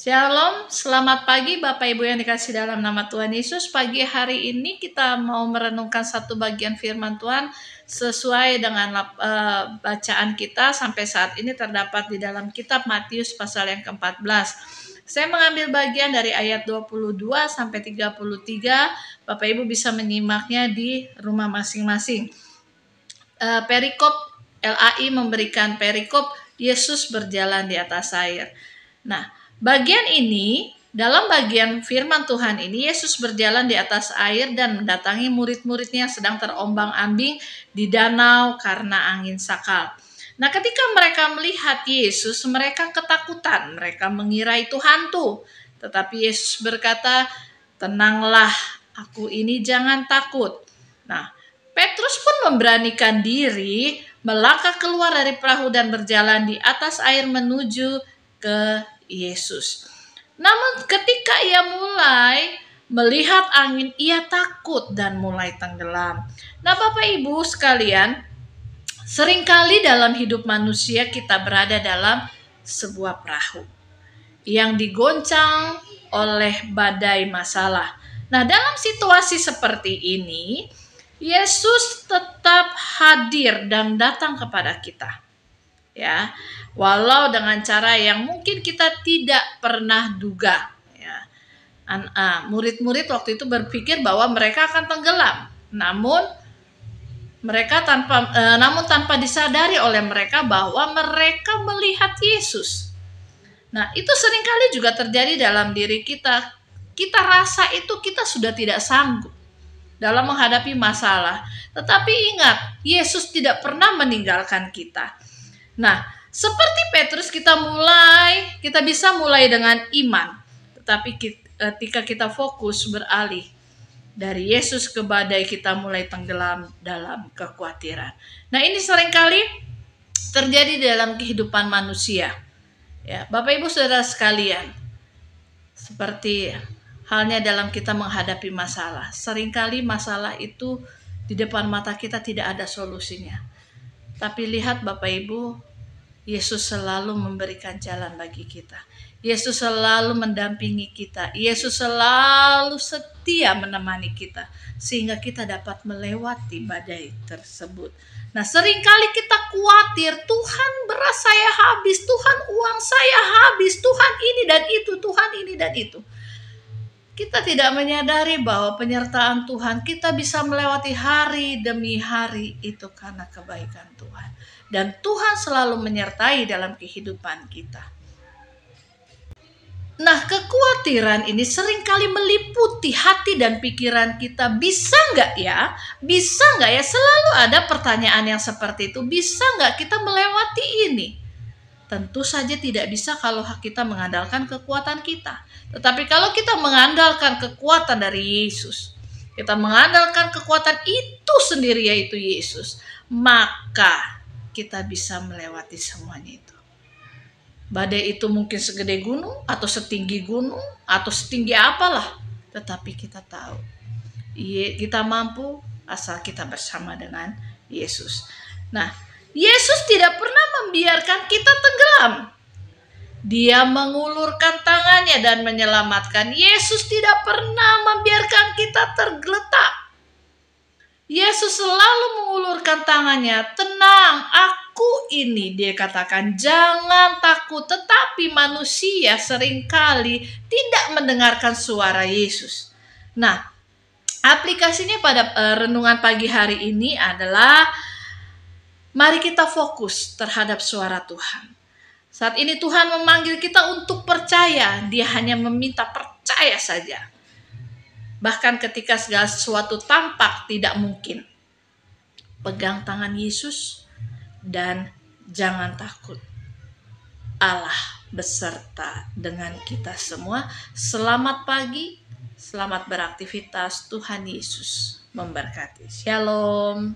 Shalom, selamat pagi Bapak Ibu yang dikasih dalam nama Tuhan Yesus. Pagi hari ini kita mau merenungkan satu bagian firman Tuhan sesuai dengan bacaan kita sampai saat ini terdapat di dalam kitab Matius pasal yang ke-14. Saya mengambil bagian dari ayat 22 sampai 33. Bapak Ibu bisa menyimaknya di rumah masing-masing. Perikop LAI memberikan perikop Yesus berjalan di atas air. Nah, bagian ini, dalam bagian firman Tuhan ini, Yesus berjalan di atas air dan mendatangi murid-muridnya yang sedang terombang-ambing di danau karena angin sakal. Nah, ketika mereka melihat Yesus, mereka ketakutan. Mereka mengira itu hantu. Tetapi Yesus berkata, "Tenanglah, aku ini, jangan takut." Nah, Petrus pun memberanikan diri melangkah keluar dari perahu dan berjalan di atas air menuju ke Yesus. Namun ketika ia mulai melihat angin, ia takut dan mulai tenggelam. Nah, Bapak Ibu sekalian, seringkali dalam hidup manusia kita berada dalam sebuah perahu yang digoncang oleh badai masalah. Nah, dalam situasi seperti ini, Yesus tetap hadir dan datang kepada kita. Ya, walau dengan cara yang mungkin kita tidak pernah duga. Ya. Murid-murid waktu itu berpikir bahwa mereka akan tenggelam, namun tanpa disadari oleh mereka bahwa mereka melihat Yesus. Nah, itu seringkali juga terjadi dalam diri kita. Kita rasa itu kita sudah tidak sanggup dalam menghadapi masalah. Tetapi ingat, Yesus tidak pernah meninggalkan kita. Nah, seperti Petrus kita bisa mulai dengan iman. Tetapi ketika kita fokus beralih dari Yesus ke badai, kita mulai tenggelam dalam kekhawatiran. Nah, ini seringkali terjadi dalam kehidupan manusia. Ya, Bapak Ibu Saudara sekalian, seperti halnya dalam kita menghadapi masalah. Seringkali masalah itu di depan mata kita tidak ada solusinya. Tapi lihat Bapak Ibu, Yesus selalu memberikan jalan bagi kita. Yesus selalu mendampingi kita. Yesus selalu setia menemani kita. Sehingga kita dapat melewati badai tersebut. Nah, seringkali kita khawatir, Tuhan beras saya habis, Tuhan uang saya habis, Tuhan ini dan itu, Tuhan ini dan itu. Kita tidak menyadari bahwa penyertaan Tuhan, kita bisa melewati hari demi hari itu karena kebaikan Tuhan. Dan Tuhan selalu menyertai dalam kehidupan kita. Nah, kekhawatiran ini seringkali meliputi hati dan pikiran kita. Bisa nggak ya? Bisa nggak ya? Selalu ada pertanyaan yang seperti itu. Bisa nggak kita melewati ini? Tentu saja tidak bisa kalau kita mengandalkan kekuatan kita. Tetapi kalau kita mengandalkan kekuatan dari Yesus, kita mengandalkan kekuatan itu sendiri yaitu Yesus, maka kita bisa melewati semuanya itu. Badai itu mungkin segede gunung atau setinggi gunung atau setinggi apalah. Tetapi kita tahu, kita mampu asal kita bersama dengan Yesus. Nah, Yesus tidak pernah membiarkan kita tenggelam. Dia mengulurkan tangannya dan menyelamatkan. Yesus tidak pernah membiarkan kita tergeletak. Yesus selalu mengulurkan tangannya. Tenang, aku ini, dia katakan, jangan takut. Tetapi manusia seringkali tidak mendengarkan suara Yesus. Nah, aplikasinya pada renungan pagi hari ini adalah mari kita fokus terhadap suara Tuhan. Saat ini Tuhan memanggil kita untuk percaya. Dia hanya meminta percaya saja. Bahkan ketika segala sesuatu tampak tidak mungkin. Pegang tangan Yesus dan jangan takut. Allah beserta dengan kita semua. Selamat pagi, selamat beraktivitas. Tuhan Yesus memberkati. Shalom.